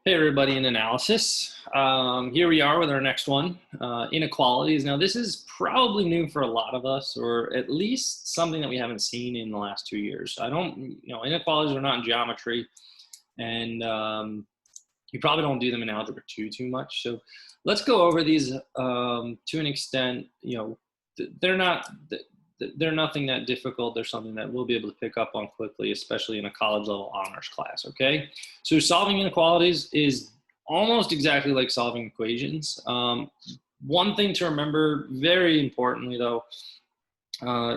Hey everybody in analysis. Here we are with our next one, inequalities. Now this is probably new for a lot of us, or at least something that we haven't seen in the last 2 years. Inequalities are not in geometry, and you probably don't do them in algebra too much. So let's go over these to an extent. They're nothing that difficult. They're something that we'll be able to pick up on quickly, especially in a college level honors class, okay? So solving inequalities is almost exactly like solving equations. One thing to remember, very importantly though,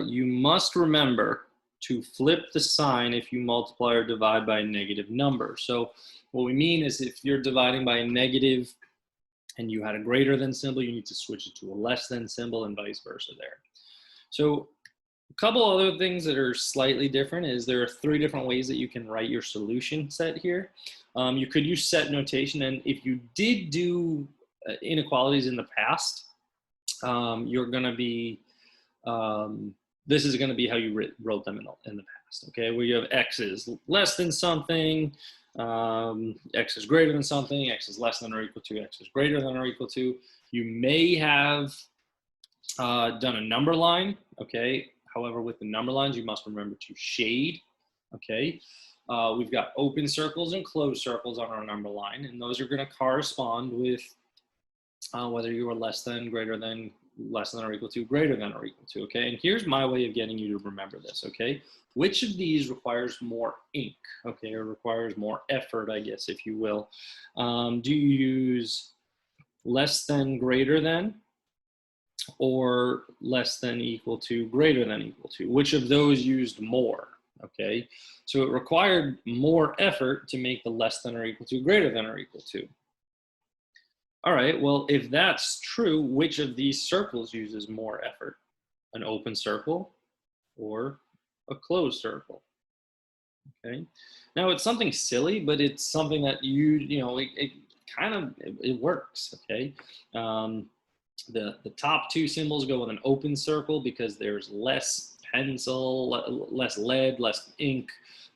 you must remember to flip the sign if you multiply or divide by a negative number. So what we mean is if you're dividing by a negative and you had a greater than symbol, you need to switch it to a less than symbol and vice versa there. So a couple other things that are slightly different is there are 3 different ways that you can write your solution set here. You could use set notation, and if you did do inequalities in the past, you're going to be, this is going to be how you wrote them in the past, okay? Where you have x is less than something, x is greater than something, x is less than or equal to, x is greater than or equal to. You may have done a number line, okay? However, with the number lines, you must remember to shade, okay? We've got open circles and closed circles on our number line, and those are going to correspond with whether you are less than, greater than, less than or equal to, greater than or equal to, okay? And here's my way of getting you to remember this, okay? Which of these requires more ink, okay, or requires more effort, I guess, if you will? Do you use less than, greater than, or less than, equal to, greater than, equal to? Which of those used more? Okay, so it required more effort to make the less than or equal to, greater than or equal to. All right, well, if that's true, which of these circles uses more effort? An open circle or a closed circle? Okay, now it's something silly, but it's something that it works, okay? The top 2 symbols go with an open circle because there's less pencil, less lead, less ink,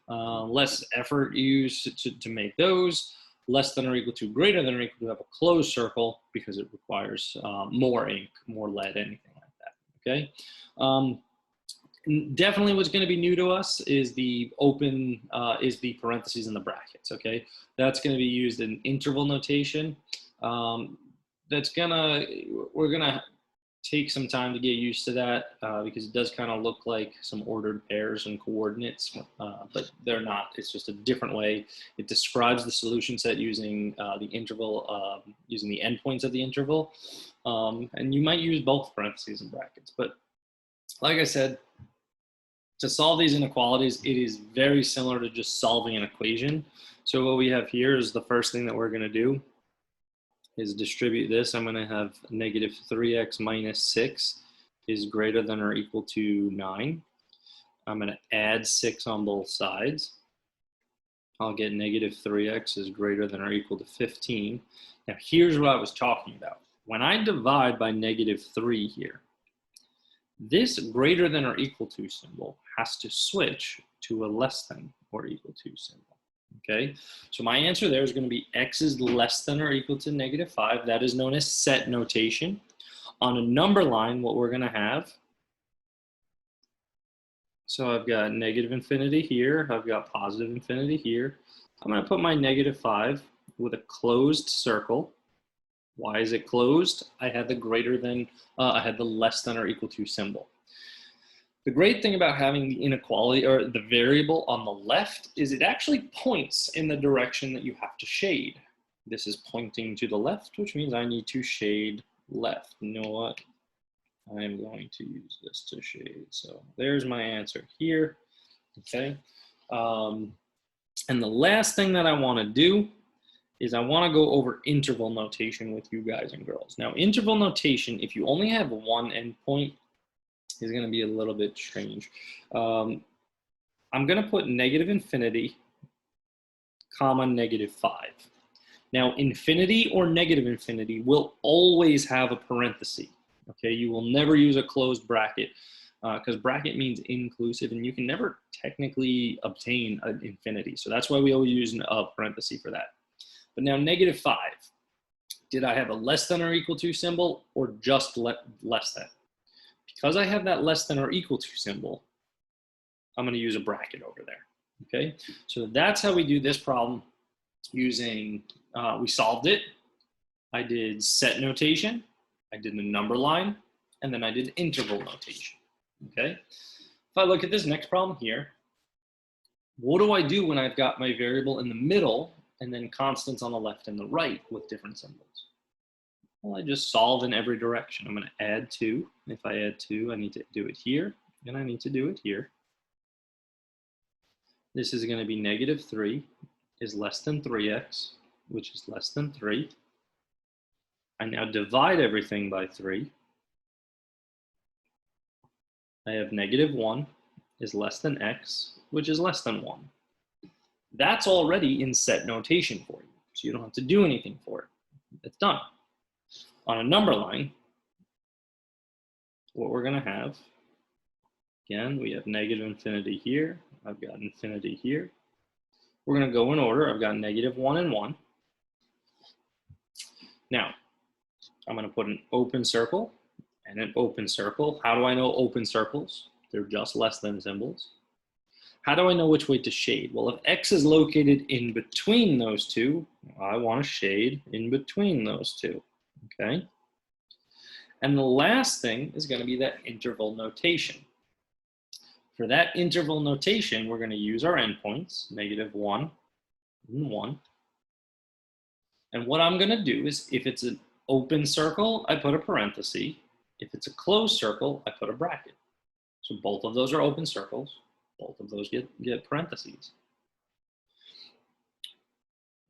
less effort used to make those. Less than or equal to, greater than or equal to have a closed circle because it requires more ink, more lead, anything like that, okay? Definitely what's going to be new to us is the open, is the parentheses and the brackets, okay? That's going to be used in interval notation. We're gonna take some time to get used to that because it does kind of look like some ordered pairs and coordinates, but they're not. It's just a different way. It describes the solution set using the interval, using the endpoints of the interval, and you might use both parentheses and brackets. But like I said, to solve these inequalities, it is very similar to just solving an equation. So what we have here is the first thing that we're going to do is distribute this. I'm going to have negative 3x minus 6 is greater than or equal to 9. I'm going to add 6 on both sides. I'll get negative 3x is greater than or equal to 15. Now here's what I was talking about. When I divide by negative 3 here, this greater than or equal to symbol has to switch to a less than or equal to symbol. Okay, so my answer there is going to be x is less than or equal to negative 5. That is known as set notation. On a number line, what we're going to have, so I've got negative infinity here, I've got positive infinity here. I'm going to put my negative 5 with a closed circle. Why is it closed? I had the greater than, I had the less than or equal to symbol. The great thing about having the inequality or the variable on the left is it actually points in the direction that you have to shade. This is pointing to the left, which means I need to shade left. You know what? I am going to use this to shade. So there's my answer here, okay? And the last thing that I want to do is I want to go over interval notation with you guys and girls. Now, interval notation, if you only have one endpoint, is going to be a little bit strange. I'm going to put negative infinity, comma, negative 5. Now, infinity or negative infinity will always have a parenthesis. Okay, you will never use a closed bracket because bracket means inclusive, and you can never technically obtain an infinity. So that's why we always use a parenthesis for that. But now -5. Did I have a less than or equal to symbol or just less than? Because I have that less than or equal to symbol, I'm going to use a bracket over there. Okay, so that's how we do this problem using, we solved it. I did set notation, I did the number line, and then I did interval notation. Okay, if I look at this next problem here, what do I do when I've got my variable in the middle and then constants on the left and the right with different symbols? Well, I just solve in every direction. I'm going to add 2. If I add 2, I need to do it here, and I need to do it here. This is going to be -3 is less than 3x, which is less than 3. I now divide everything by 3. I have -1 is less than x, which is less than 1. That's already in set notation for you, so you don't have to do anything for it. It's done. On a number line, what we're going to have, again, we have -infinity here. I've got infinity here. We're going to go in order. I've got -1 and 1. Now, I'm going to put an open circle and an open circle. How do I know open circles? They're just less than symbols. How do I know which way to shade? Well, if x is located in between those two, I want to shade in between those two, okay? And the last thing is going to be that interval notation. For that interval notation, we're going to use our endpoints, -1 and 1. And what I'm going to do is, if it's an open circle, I put a parenthesis. If it's a closed circle, I put a bracket. So both of those are open circles. Both of those get parentheses.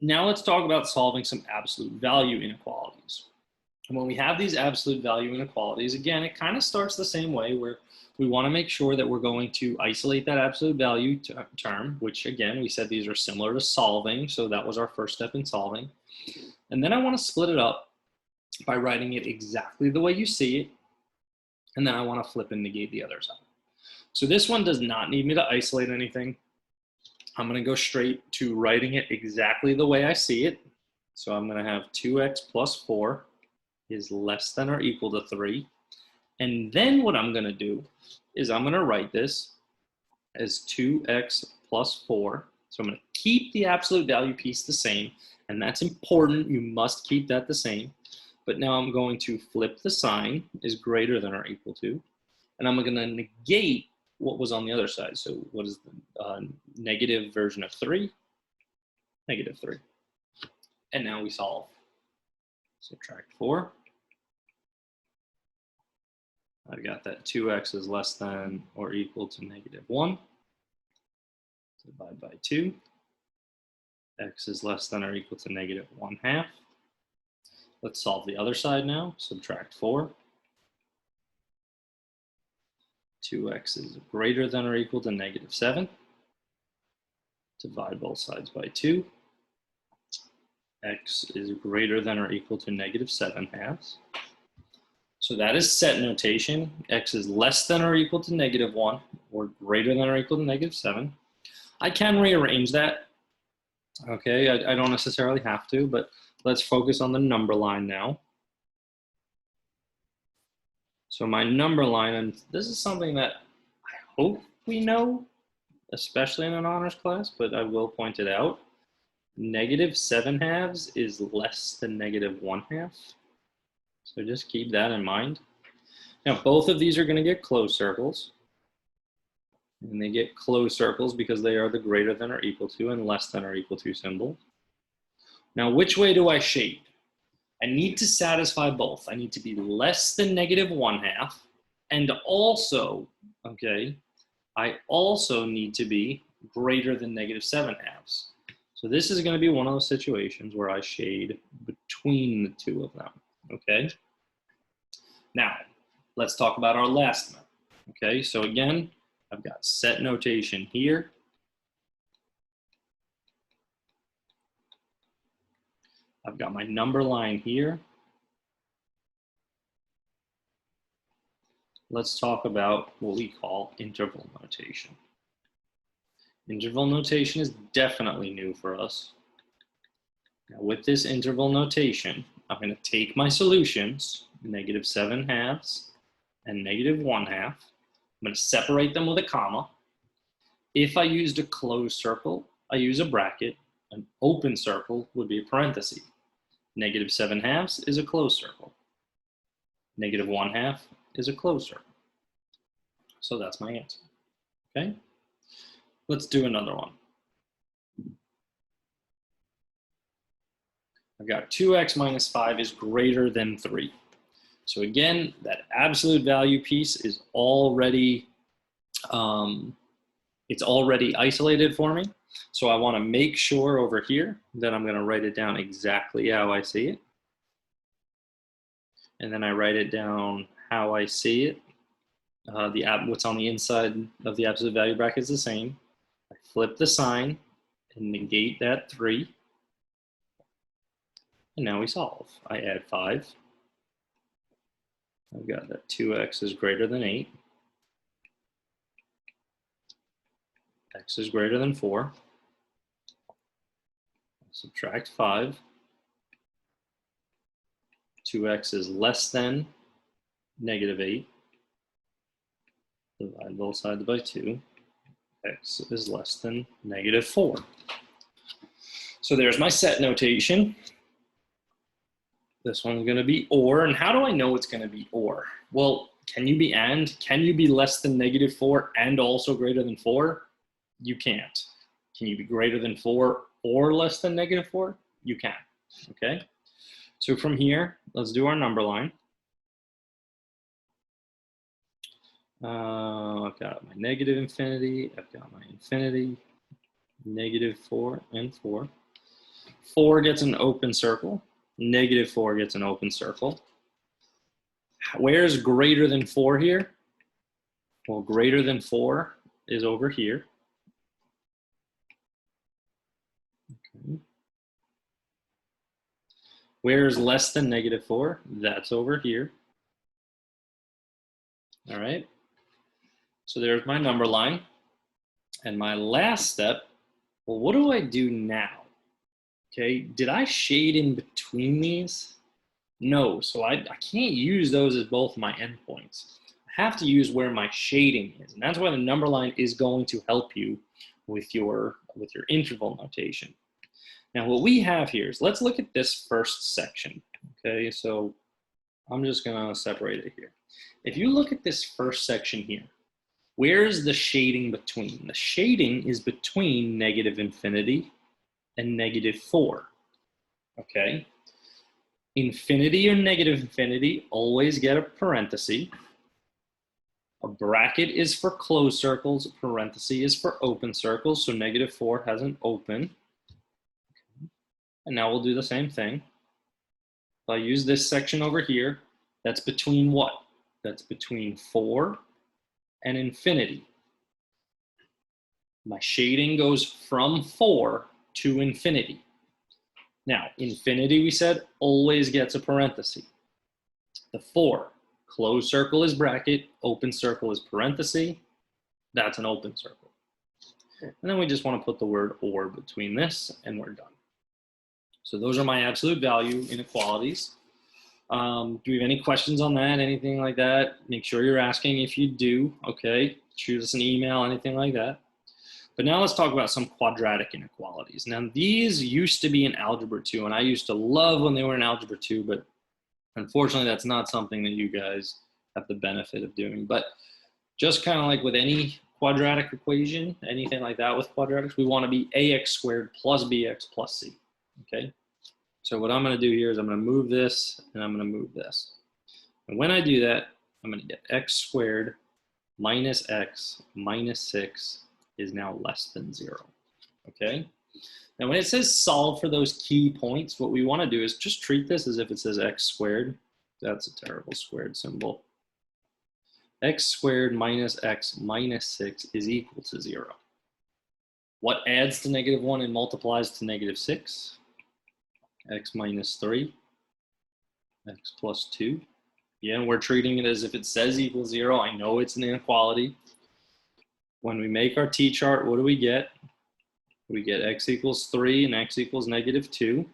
Now let's talk about solving some absolute value inequalities. And when we have these absolute value inequalities, again, it kind of starts the same way, where we want to make sure that we're going to isolate that absolute value term, which again, we said these are similar to solving. So that was our first step in solving. And then I want to split it up by writing it exactly the way you see it. And then I want to flip and negate the other side. So this one does not need me to isolate anything. I'm going to go straight to writing it exactly the way I see it. So I'm going to have 2x plus 4 is less than or equal to 3. And then what I'm going to do is I'm going to write this as 2x plus 4. So I'm going to keep the absolute value piece the same. And that's important. You must keep that the same. But now I'm going to flip the sign is greater than or equal to. And I'm going to negate what was on the other side. So what is the negative version of 3? -3. And now we solve. Subtract 4. I've got that 2x is less than or equal to -1. Divide by 2. X is less than or equal to -1/2. Let's solve the other side now. Subtract 4. 2x is greater than or equal to -7. Divide both sides by 2. X is greater than or equal to -7/2. So that is set notation. X is less than or equal to -1 or greater than or equal to -7. I can rearrange that. Okay, I don't necessarily have to, but let's focus on the number line now. So my number line, and this is something that I hope we know, especially in an honors class, but I will point it out. -7/2 is less than -1/2. So just keep that in mind. Now, both of these are going to get closed circles. And they get closed circles because they are the greater than or equal to and less than or equal to symbol. Now, which way do I shade? I need to satisfy both. I need to be less than -1/2. And also, okay, I also need to be greater than -7/2. So this is going to be one of those situations where I shade between the two of them. Okay. Now, let's talk about our last method. Okay, so again, I've got set notation here. I've got my number line here. Let's talk about what we call interval notation. Interval notation is definitely new for us. Now with this interval notation, I'm going to take my solutions, -7/2 and -1/2. I'm going to separate them with a comma. If I used a closed circle, I use a bracket. An open circle would be a parenthesis. -7/2 is a closed circle. -1/2 is a closed circle. So that's my answer. Okay? Let's do another one. I've got 2x minus 5 is greater than 3. So again, that absolute value piece is already, it's already isolated for me. So I want to make sure over here that I'm going to write it down exactly how I see it. And then I write it down how I see it. What's on the inside of the absolute value bracket is the same. I flip the sign and negate that 3. And now we solve. I add 5. I've got that 2x is greater than 8. X is greater than 4. Subtract 5. 2x is less than -8. Divide both sides by 2. X is less than -4. So there's my set notation. This one's going to be or. And how do I know it's going to be or? Well, can you be and? Can you be less than -4 and also greater than 4? You can't. Can you be greater than 4 or less than -4? You can. Okay? So from here, let's do our number line. I've got my -infinity. I've got my infinity. -4 and 4. 4 gets an open circle. -4 gets an open circle. Where's greater than 4 here? Well, greater than 4 is over here. Okay. Where is less than -4? That's over here. All right. So there's my number line. And my last step, well, what do I do now? Okay, did I shade in between these? No, so I can't use those as both my endpoints. I have to use where my shading is, and that's why the number line is going to help you with your interval notation. Now what we have here is, let's look at this first section. Okay, so I'm just gonna separate it here. If you look at this first section here, where's the shading between? The shading is between -infinity and -4, okay? Infinity or -infinity always get a parenthesis. A bracket is for closed circles, a parenthesis is for open circles, so -4 has an open. And now we'll do the same thing. If I use this section over here, that's between what? That's between 4 and infinity. My shading goes from 4 to infinity. Now, infinity, we said, always gets a parenthesis. The 4, closed circle is bracket, open circle is parenthesis. That's an open circle. And then we just want to put the word or between this, and we're done. So those are my absolute value inequalities. Do you have any questions on that, anything like that? Make sure you're asking. If you do, okay, shoot us an email, anything like that. But now let's talk about some quadratic inequalities. Now these used to be in Algebra 2, and I used to love when they were in Algebra 2, but unfortunately that's not something that you guys have the benefit of doing. But just kind of like with any quadratic equation, anything like that with quadratics, we want to be ax squared plus bx plus c, okay? So what I'm going to do here is I'm going to move this, and I'm going to move this. And when I do that, I'm going to get x squared minus x minus 6 is now less than 0, okay? Now when it says solve for those key points, what we want to do is just treat this as if it says x squared. That's a terrible squared symbol. X squared minus x minus 6 is equal to 0. What adds to -1 and multiplies to -6? X minus 3, x plus 2. Yeah, we're treating it as if it says equals 0. I know it's an inequality. When we make our t-chart, what do we get? We get x equals 3 and x equals -2.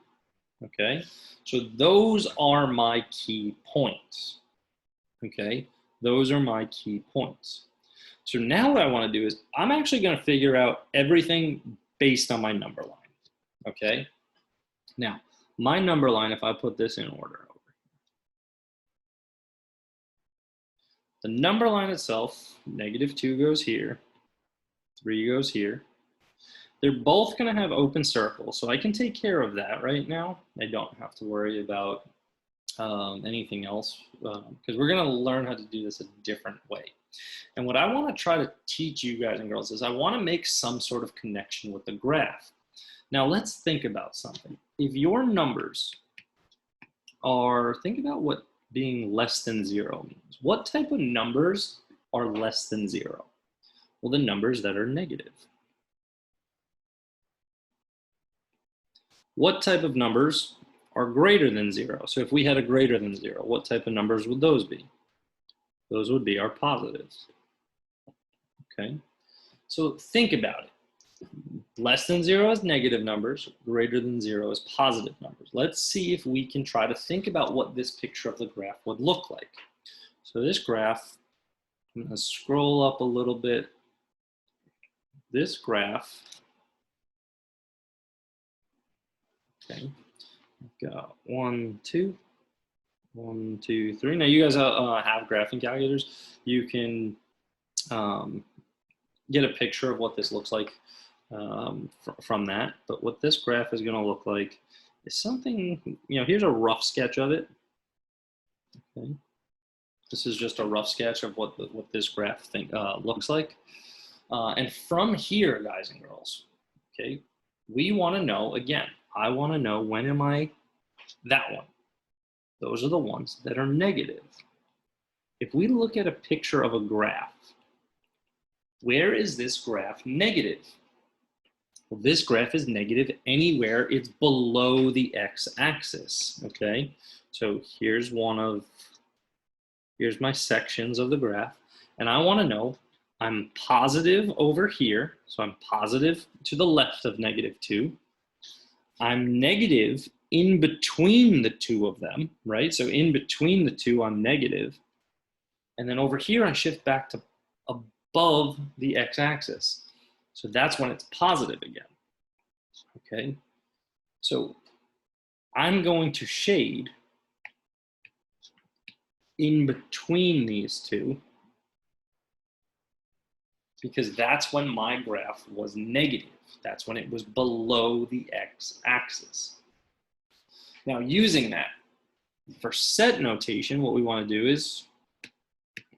okay? So those are my key points, okay? Those are my key points. So now what I want to do is I'm actually going to figure out everything based on my number line, okay? Now, my number line, if I put this in order, the number line itself, -2 goes here, 3 goes here. They're both going to have open circles, so I can take care of that right now. I don't have to worry about anything else because we're going to learn how to do this a different way. And what I want to try to teach you guys and girls is I want to make some sort of connection with the graph. Now let's think about something. If your numbers are, think about what being less than 0 means. What type of numbers are less than 0? Well, the numbers that are negative. What type of numbers are greater than 0? So if we had a greater than 0, what type of numbers would those be? Those would be our positives. Okay, so think about it. Less than 0 is negative numbers, greater than 0 is positive numbers. Let's see if we can try to think about what this picture of the graph would look like. So this graph, I'm going to scroll up a little bit. This graph, okay, got 1, 2, 1, 2, 3. Now you guys have graphing calculators. You can get a picture of what this looks like from that. But what this graph is going to look like is something, here's a rough sketch of it. Okay. This is just a rough sketch of what this graph looks like. And from here, guys and girls, okay, we want to know, again, I want to know when am I that one? Those are the ones that are negative. If we look at a picture of a graph, where is this graph negative? Well, this graph is negative anywhere it's below the x-axis, okay? So here's my sections of the graph, and I want to know I'm positive over here, so I'm positive to the left of -2. I'm negative in between the two of them, right? So in between the two, I'm negative. And then over here, I shift back to above the x-axis. So that's when it's positive again, okay? So I'm going to shade in between these two because that's when my graph was negative. That's when it was below the x-axis. Now, using that, for set notation, what we want to do is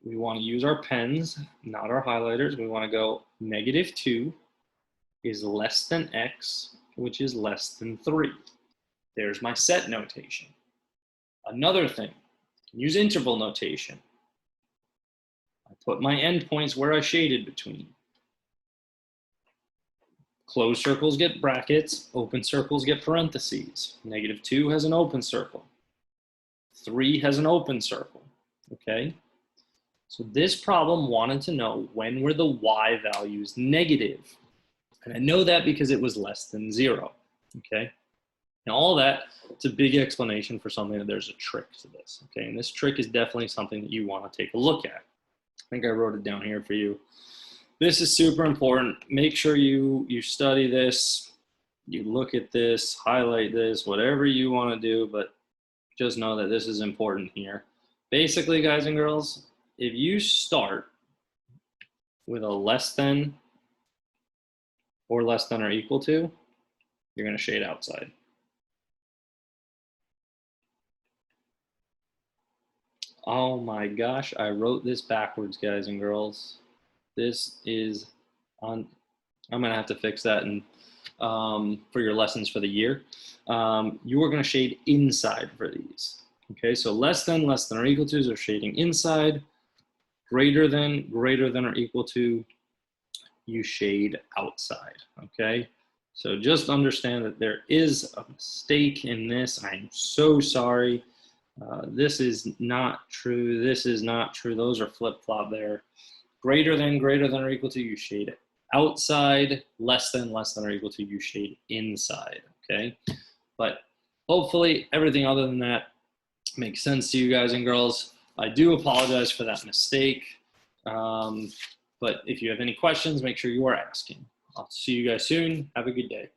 we want to use our pens, not our highlighters. We want to go -2 is less than x, which is less than 3. There's my set notation. Another thing, use interval notation. I put my endpoints where I shaded between. Closed circles get brackets, open circles get parentheses. -2 has an open circle. 3 has an open circle, okay? So this problem wanted to know when were the y values negative. And I know that because it was less than 0, okay? Now all that, it's a big explanation for something that there's a trick to this, okay? And this trick is definitely something that you want to take a look at. I think I wrote it down here for you. This is super important. Make sure you study this, you look at this, highlight this, whatever you want to do, but just know that this is important here. Basically, guys and girls, if you start with a less than or less than or equal to, you're going to shade outside. Oh my gosh, I wrote this backwards, guys and girls. This is on, I'm going to have to fix that and for your lessons for the year. You are going to shade inside for these. Okay, so less than or equal to are shading inside. Greater than or equal to, you shade outside, okay? So just understand that there is a mistake in this. I'm so sorry. This is not true. This is not true. Those are flip-flop there. Greater than or equal to, you shade outside. Less than or equal to, you shade inside, okay? But hopefully everything other than that makes sense to you guys and girls. I do apologize for that mistake. But if you have any questions, make sure you are asking. I'll see you guys soon. Have a good day.